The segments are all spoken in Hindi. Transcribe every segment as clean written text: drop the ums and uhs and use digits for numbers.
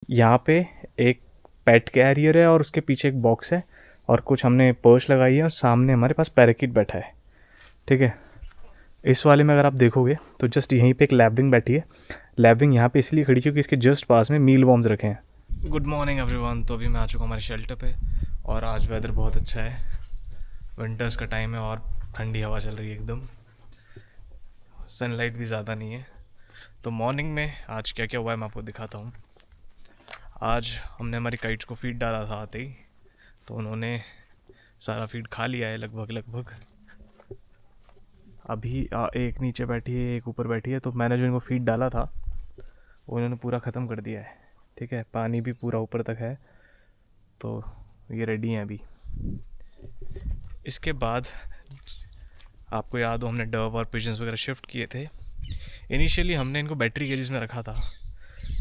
यहाँ पे एक पेट कैरियर है और उसके पीछे एक बॉक्स है और कुछ हमने पर्च लगाई है और सामने हमारे पास पैराकिट बैठा है। ठीक है, इस वाले में अगर आप देखोगे तो जस्ट यहीं पे एक लैबविंग बैठी है। लैबविंग यहाँ पे इसलिए खड़ी क्योंकि इसके जस्ट पास में मील वॉर्म्स रखे हैं। Good morning everyone. तो अभी मैं आ चुका हूँ हमारे शेल्टर पे और आज वेदर बहुत अच्छा है। विंटर्स का टाइम है और ठंडी हवा चल रही है एकदम। सनलाइट भी ज़्यादा नहीं है। तो मॉर्निंग में आज क्या क्या हुआ है मैं आपको दिखाता हूँ। आज हमने हमारी काइट्स को फीड डाला था आते ही, तो उन्होंने सारा फीड खा लिया है लगभग लगभग। अभी एक नीचे बैठी है, एक ऊपर बैठी है। तो मैंने जो इनको फीड डाला था वो इन्होंने पूरा ख़त्म कर दिया है। ठीक है, पानी भी पूरा ऊपर तक है, तो ये रेडी हैं अभी। इसके बाद आपको याद हो हमने डव और पिजन्स वगैरह शिफ्ट किए थे। इनिशियली हमने इनको बैटरी केजेस में रखा था,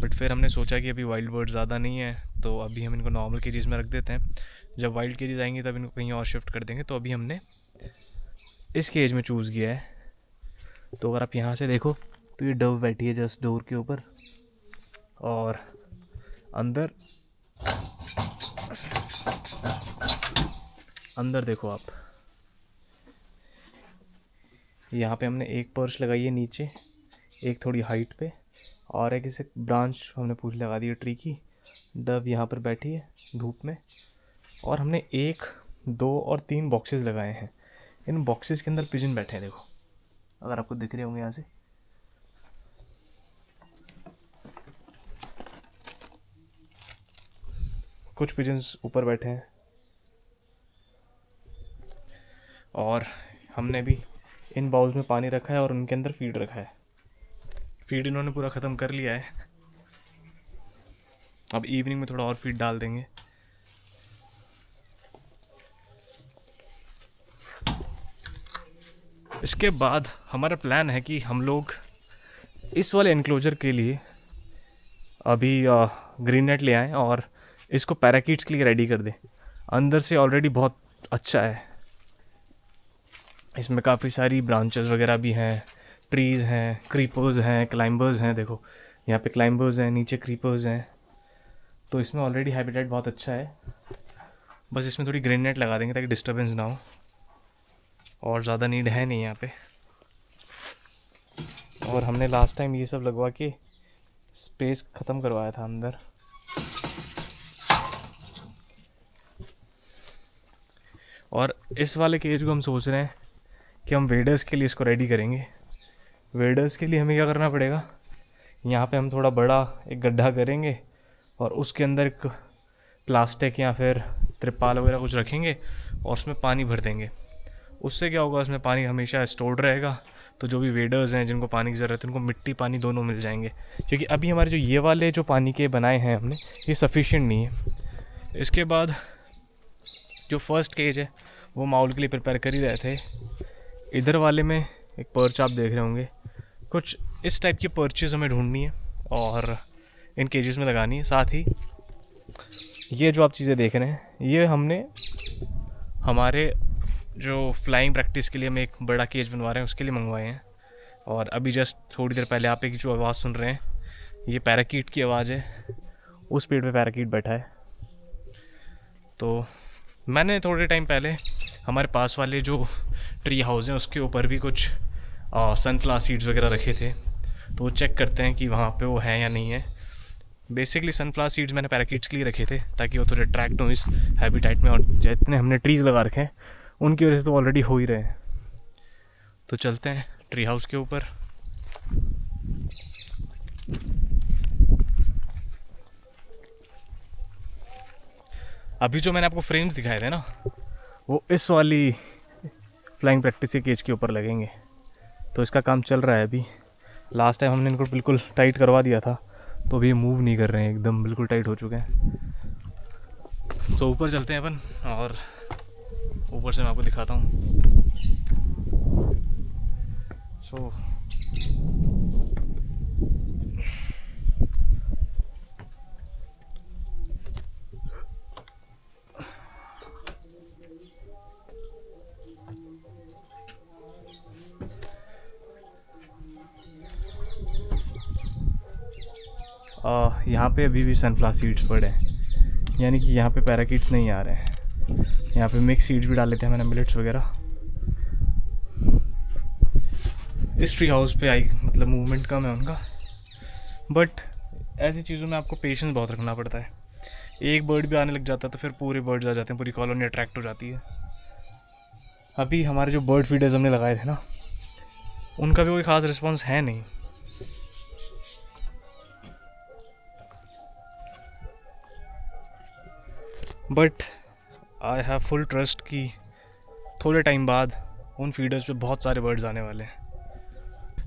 बट फिर हमने सोचा कि अभी वाइल्ड बर्ड ज़्यादा नहीं है, तो अभी हम इनको नॉर्मल केजेस में रख देते हैं। जब वाइल्ड केजेस आएंगे तब इनको कहीं और शिफ्ट कर देंगे। तो अभी हमने इस केज में चूज़ किया है। तो अगर आप यहाँ से देखो तो ये डव बैठी है जस्ट डोर के ऊपर, और अंदर अंदर देखो आप, यहाँ पे हमने एक पर्च लगाई है नीचे, एक थोड़ी हाइट पे, और एक इसे ब्रांच हमने पूरी लगा दी है ट्री की। डव यहाँ पर बैठी है धूप में, और हमने 1, 2 और 3 बॉक्सेस लगाए हैं। इन बॉक्सेस के अंदर पिजन बैठे हैं, देखो अगर आपको दिख रहे होंगे यहाँ से। कुछ पिजन्स ऊपर बैठे हैं, और हमने भी इन बाउल्स में पानी रखा है और उनके अंदर फीड रखा है। फीड इन्होंने पूरा ख़त्म कर लिया है। अब इवनिंग में थोड़ा और फीड डाल देंगे। इसके बाद हमारा प्लान है कि हम लोग इस वाले एनक्लोजर के लिए अभी ग्रीन नेट ले आएँ और इसको पैराकीट्स के लिए रेडी कर दें। अंदर से ऑलरेडी बहुत अच्छा है, इसमें काफ़ी सारी ब्रांचेस वगैरह भी हैं, ट्रीज़ हैं, क्रीपर्स हैं, क्लाइंबर्स हैं। देखो यहाँ पे क्लाइंबर्स हैं, नीचे क्रीपर्स हैं, तो इसमें ऑलरेडी हैबिटेट बहुत अच्छा है। बस इसमें थोड़ी ग्रीन नेट लगा देंगे ताकि डिस्टर्बेंस ना हो, और ज़्यादा नीड है नहीं यहाँ पे। और हमने लास्ट टाइम ये सब लगवा के स्पेस ख़त्म करवाया था अंदर। और इस वाले केज को हम सोच रहे हैं कि हम वेडर्स के लिए इसको रेडी करेंगे। वेडर्स के लिए हमें क्या करना पड़ेगा, यहाँ पे हम थोड़ा बड़ा एक गड्ढा करेंगे और उसके अंदर एक प्लास्टिक या फिर त्रिपाल वगैरह कुछ रखेंगे और उसमें पानी भर देंगे। उससे क्या होगा, उसमें पानी हमेशा स्टोर्ड रहेगा, तो जो भी वेडर्स हैं जिनको पानी की ज़रूरत है उनको मिट्टी पानी दोनों मिल जाएंगे। क्योंकि अभी हमारे जो ये वाले जो पानी के बनाए हैं हमने, ये सफिशिएंट नहीं है। इसके बाद जो फर्स्ट केज है वो माउल के लिए प्रिपेयर कर ही रहे थे। इधर वाले में एक पर्च आप देख रहे होंगे, कुछ इस टाइप की पर्चेज हमें ढूंढनी है और इन केजेस में लगानी है। साथ ही ये जो आप चीज़ें देख रहे हैं ये हमने हमारे जो फ्लाइंग प्रैक्टिस के लिए हम एक बड़ा केज बनवा रहे हैं उसके लिए मंगवाए हैं। और अभी जस्ट थोड़ी देर पहले आप एक जो आवाज़ सुन रहे हैं ये पैराकीट की आवाज़ है। उस पेड़ पे पैराकीट बैठा है। तो मैंने थोड़े टाइम पहले हमारे पास वाले जो ट्री हाउस हैं उसके ऊपर भी कुछ सनफ्लावर सीड्स वगैरह रखे थे, तो वो चेक करते हैं कि वहाँ पे वो हैं या नहीं है। बेसिकली सनफ्लावर सीड्स मैंने पैराकीट्स के लिए रखे थे ताकि वो थोड़े अट्रैक्ट हो इस हैबिटेट में, और जितने हमने ट्रीज़ लगा रखे हैं उनकी वजह से तो ऑलरेडी हो ही रहे हैं। तो चलते हैं ट्री हाउस के ऊपर। अभी जो मैंने आपको फ्रेम्स दिखाए थे ना, वो इस वाली फ्लाइंग प्रैक्टिस के केज के ऊपर लगेंगे। तो इसका काम चल रहा है अभी। लास्ट टाइम हमने इनको बिल्कुल टाइट करवा दिया था, तो अभी ये मूव नहीं कर रहे हैं, एकदम बिल्कुल टाइट हो चुके हैं। तो ऊपर चलते हैं अपन और ऊपर से मैं आपको दिखाता हूँ। सो यहाँ पे अभी भी सनफ्लावर सीड्स पड़े हैं, यानी कि यहाँ पे पैराकीट्स नहीं आ रहे हैं। यहाँ पे मिक्स सीड्स भी डाल लेते हैं मैंने, मिलेट्स वगैरह। इस ट्री हाउस पे आई मतलब मूवमेंट कम है उनका, बट ऐसी चीज़ों में आपको पेशेंस बहुत रखना पड़ता है। एक बर्ड भी आने लग जाता है तो फिर पूरे बर्ड्स आ जाते हैं, पूरी कॉलोनी अट्रैक्ट हो जाती है। अभी हमारे जो बर्ड फीडर्स हमने लगाए थे ना, उनका भी कोई ख़ास रिस्पॉन्स है नहीं। But I have full trust कि थोड़े टाइम बाद उन फीडर्स पे बहुत सारे बर्ड्स आने वाले हैं।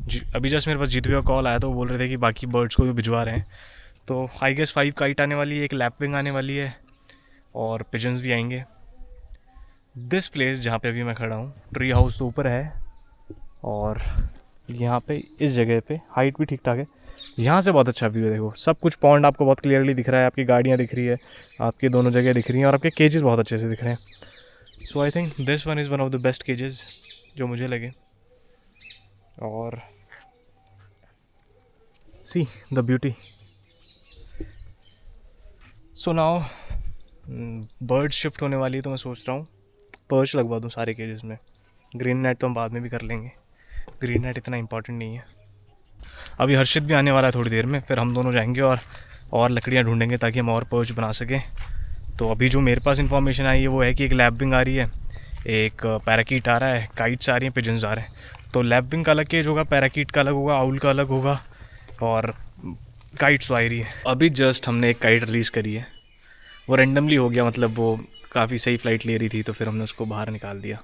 जी अभी जस्ट मेरे पास जीतू का कॉल आया, तो वो बोल रहे थे कि बाकी बर्ड्स को भी भिजवा रहे हैं। तो आई गेस 5 काइट आने वाली है, एक लैपविंग आने वाली है और पिजन्स भी आएंगे। दिस प्लेस जहाँ पे अभी मैं खड़ा हूँ, ट्री हाउस तो ऊपर है और यहाँ पे इस जगह पे हाइट भी ठीक ठाक है। यहाँ से बहुत अच्छा व्यू है, देखो सब कुछ पॉन्ड आपको बहुत क्लियरली दिख रहा है, आपकी गाड़ियाँ दिख रही है, आपकी दोनों जगह दिख रही हैं और आपके केजेस बहुत अच्छे से दिख रहे हैं। So I think this one is one of the best cages जो मुझे लगे। और see the beauty. So now bird shift होने वाली है, तो मैं सोच रहा हूँ पर्च लगवा दूँ सारे केजेस में। ग्रीन नेट तो हम बाद में भी कर लेंगे, ग्रीन नेट इतना इंपॉर्टेंट नहीं है। अभी हर्षित भी आने वाला है थोड़ी देर में, फिर हम दोनों जाएंगे और लकड़ियाँ ढूंढेंगे ताकि हम और पर्च बना सकें। तो अभी जो मेरे पास इन्फॉर्मेशन आई है वो है कि एक लैपविंग आ रही है, एक पैराकीट आ रहा है, काइट्स आ रही हैं, पिजन्स आ रहे हैं। तो लैपविंग का अलग केज होगा, पैराकीट का अलग होगा, आउल का अलग होगा और काइट्स आ रही है। अभी जस्ट हमने एक काइट रिलीज़ करी है, वो रेंडमली हो गया, मतलब वो काफ़ी सही फ्लाइट ले रही थी तो फिर हमने उसको बाहर निकाल दिया।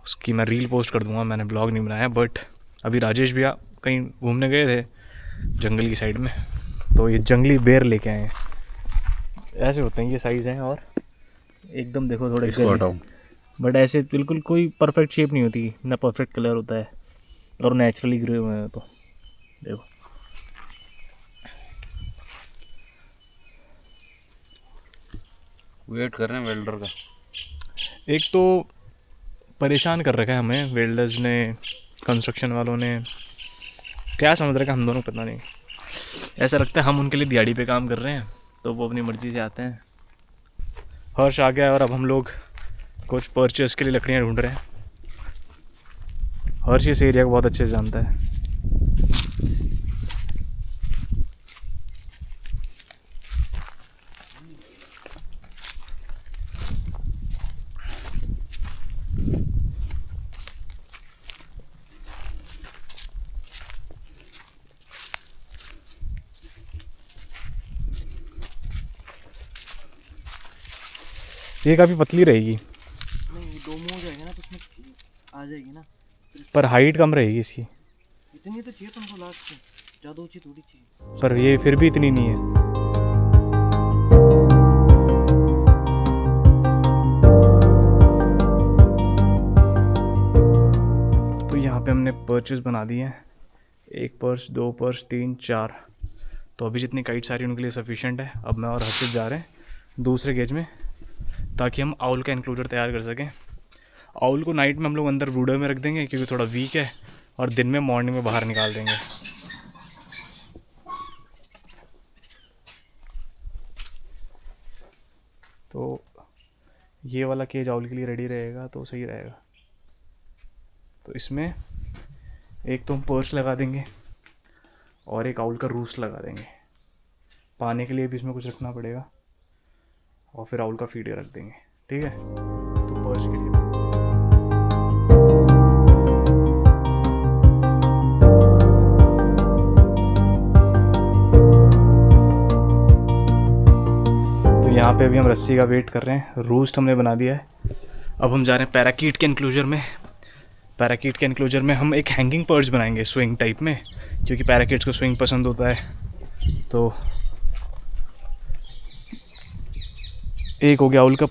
उसकी मैं रील पोस्ट कर दूंगा, मैंने ब्लॉग नहीं बनाया। बट अभी राजेश भैया कहीं घूमने गए थे जंगल की साइड में, तो ये जंगली बेर लेके आए हैं। ऐसे होते हैं ये, साइज़ हैं और एकदम देखो थोड़े बट ऐसे बिल्कुल कोई परफेक्ट शेप नहीं होती ना, परफेक्ट कलर होता है और नेचुरली ग्रे हुए हैं। तो देखो वेट कर रहे हैं वेल्डर का। एक तो परेशान कर रखा है हमें वेल्डर्स ने, कंस्ट्रक्शन वालों ने, क्या समझ रखा हम दोनों पता नहीं। ऐसा लगता है हम उनके लिए दिहाड़ी पे काम कर रहे हैं, तो वो अपनी मर्ज़ी से आते हैं। हर्ष आ गया है और अब हम लोग कुछ परचेस के लिए लकड़ियाँ ढूंढ रहे हैं। हर्ष इस एरिया को बहुत अच्छे से जानता है। ये काफ़ी पतली रहेगी, नहीं दो मुँह हो जाएगा ना तो उसमें आ जाएगी ना, पर हाइट कम रहेगी इसकी। इतनी तो चाहिए तुमको लास्ट में, ज़्यादा ऊंची थोड़ी चाहिए। पर ये फिर भी इतनी नहीं है। तो यहाँ पे हमने पर्चेस बना दिए हैं, एक पर्च, दो पर्च, 3, 4। तो अभी जितनी काइट्स आ रही है उनके लिए सफिशिएंट है। अब मैं और हर्षित जा रहे हैं दूसरे गेज में ताकि हम आउल का इंक्लोजर तैयार कर सकें। आउल को नाइट में हम लोग अंदर ब्रूडर में रख देंगे क्योंकि थोड़ा वीक है, और दिन में मॉर्निंग में बाहर निकाल देंगे। तो ये वाला केज आउल के लिए रेडी रहेगा तो सही रहेगा। तो इसमें एक तो हम पर्च लगा देंगे और एक आउल का रूस्ट लगा देंगे। पाने के लिए भी इसमें कुछ रखना पड़ेगा और फिर आउल का फीड रख देंगे, ठीक है। तो पर्च के लिए यहाँ पे अभी हम रस्सी का वेट कर रहे हैं। रूस्ट हमने बना दिया है। अब हम जा रहे हैं पैराकीट के एनक्लोजर में। पैराकीट के एनक्लोजर में हम एक हैंगिंग पर्च बनाएंगे स्विंग टाइप में, क्योंकि पैराकीट्स को स्विंग पसंद होता है। तो एक हो गया आउल का,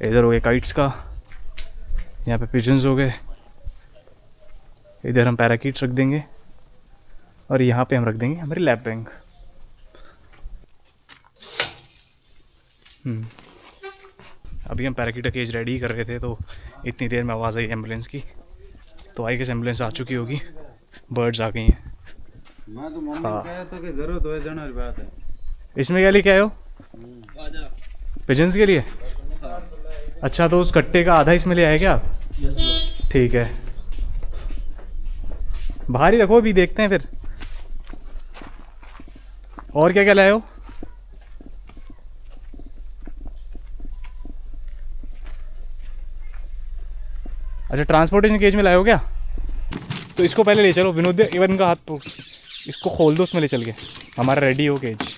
इधर हो गया काइट्स का, यहाँ पे पिजन्स हो गए, इधर हम पैराकीट्स रख देंगे और यहाँ पे हम रख देंगे हमारी लैप बैंक। अभी हम पैराकीट का केज रेडी कर रहे थे तो इतनी देर में आवाज़ आई एम्बुलेंस की। तो आई गेस एम्बुलेंस आ चुकी होगी, बर्ड्स आ गई हैं। मैं तो मम्मी हाँ। को कहा था कि जरूरत हो जाने वाली बात है। इसमें क्या लेके आए हो? पिजन्स के लिए? अच्छा, तो उस कट्टे का आधा इसमें ले आए क्या आप? ठीक है, बाहर ही रखो, अभी देखते हैं फिर। और क्या क्या लाए हो? अच्छा, ट्रांसपोर्टेशन केज में लाए हो क्या? तो इसको पहले ले चलो विनोद, इवन इनका हाथ तो इसको खोल दो, उसमें ले चल के हमारा रेडी हो केज।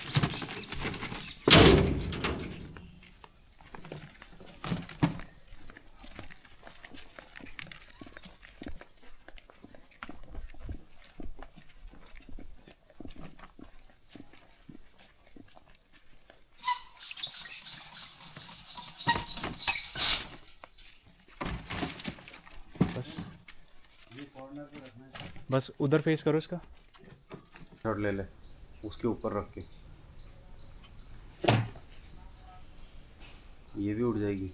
बस बस उधर फेस करो इसका। शॉट ले ले, उसके ऊपर रख के। ये भी उड़ जाएगी।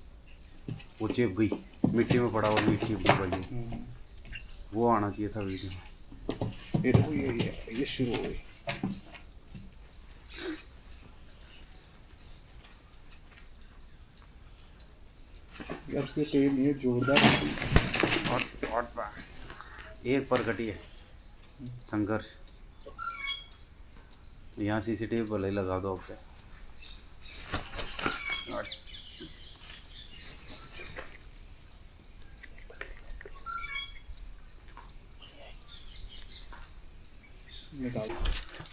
वो चिप गई, मिट्टी में पड़ा हुआ मीट चिप गई वाली। वो आना चाहिए था वीडियो में। ये देखो, ये शुरू हो गई। यार उसके तेल नहीं है जोरदार। एक पर कटी है संघर्ष। यहाँ सीसीटीवी भले ही लगा दो आपसे।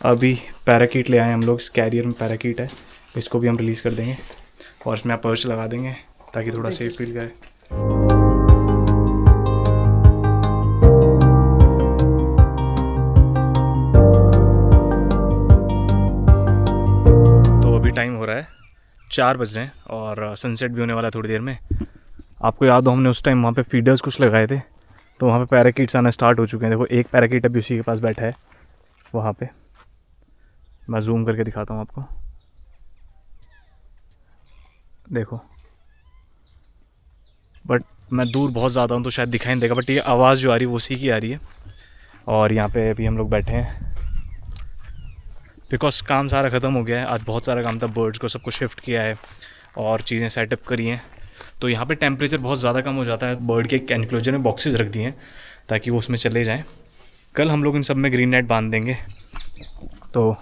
अभी पैराकीट ले आए हम लोग, इस कैरियर में पैराकीट है, इसको भी हम रिलीज़ कर देंगे और इसमें आप पर्च लगा देंगे ताकि थोड़ा सेफ फील करे। तो अभी टाइम हो रहा है 4 बज रहे हैं और सनसेट भी होने वाला है थोड़ी देर में। आपको याद हो, हमने उस टाइम वहाँ पे फीडर्स कुछ लगाए थे, तो वहाँ पे पैराकीट्स आना स्टार्ट हो चुके हैं। देखो, एक पैराकीट अभी उसी के पास बैठा है वहाँ पे। मैं जूम करके दिखाता हूँ आपको, देखो। बट मैं दूर बहुत ज़्यादा हूँ तो शायद दिखाई नहीं देगा, बट ये आवाज़ जो आ रही है वो उसी की आ रही है। और यहाँ पे अभी हम लोग बैठे हैं बिकॉज काम सारा ख़त्म हो गया है। आज बहुत सारा काम था, बर्ड्स को सबको शिफ्ट किया है और चीज़ें सेटअप करी हैं। तो यहाँ पे टेम्परेचर बहुत ज़्यादा कम हो जाता है। बर्ड के एक एनक्लोजर में बॉक्सेस रख दिए हैं ताकि वो उसमें चले जाएँ। कल हम लोग इन सब में ग्रीन नेट बांध देंगे। तो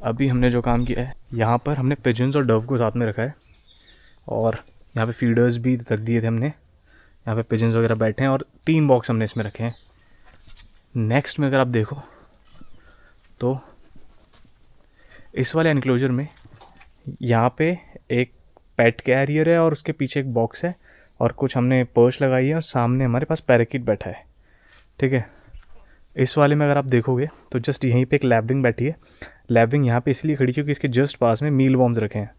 अभी हमने जो काम किया है, यहाँ पर हमने पिजन्स और डव को साथ में रखा है और यहाँ पे फीडर्स भी रख दिए थे हमने। यहाँ पे पिजन्स वगैरह बैठे हैं और 3 बॉक्स हमने इसमें रखे हैं। नेक्स्ट में अगर आप देखो तो इस वाले एनक्लोजर में यहाँ पे एक पेट कैरियर है और उसके पीछे एक बॉक्स है और कुछ हमने पर्च लगाई है और सामने हमारे पास पैराकीट बैठा है, ठीक है। इस वाले में अगर आप देखोगे तो जस्ट यहीं पे एक लैबविंग बैठी है। लैबविंग यहाँ पे इसलिए खड़ी क्योंकि इसके जस्ट पास में मील वॉर्म्स रखे हैं।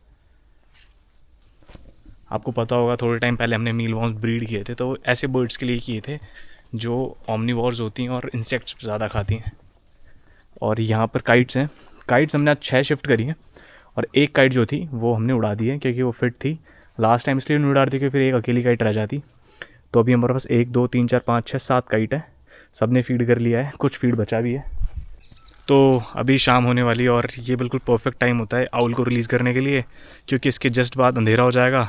आपको पता होगा थोड़े टाइम पहले हमने मील वॉर्म्स ब्रीड किए थे, तो ऐसे बर्ड्स के लिए किए थे जो ऑमनीवोर्स होती हैं और इंसेक्ट्स ज़्यादा खाती हैं। और यहाँ पर काइट्स हैं। काइट्स हमने आज 6 शिफ्ट करी हैं और एक काइट जो थी वो हमने उड़ा दी है क्योंकि वो फिट थी। लास्ट टाइम इसलिए नहीं उड़ा रही थी कि फिर एक अकेली काइट रह जाती। तो अभी हमारे पास 1 2 3 4 5 6 7 काइट है। सब ने फीड कर लिया है, कुछ फीड बचा भी है। तो अभी शाम होने वाली है और ये बिल्कुल परफेक्ट टाइम होता है आउल को रिलीज़ करने के लिए, क्योंकि इसके जस्ट बाद अंधेरा हो जाएगा।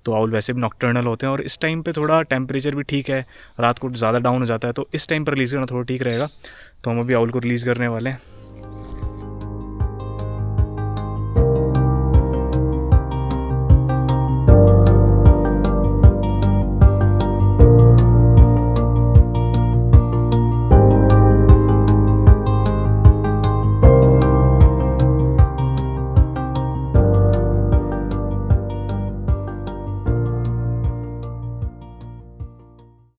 तो आउल वैसे भी नॉकटर्नल होते हैं और इस टाइम पे थोड़ा टेम्परेचर भी ठीक है, रात को ज़्यादा डाउन हो जाता है, तो इस टाइम पर रिलीज़ करना थोड़ा ठीक रहेगा। तो हम अभी आउल को रिलीज़ करने वाले हैं।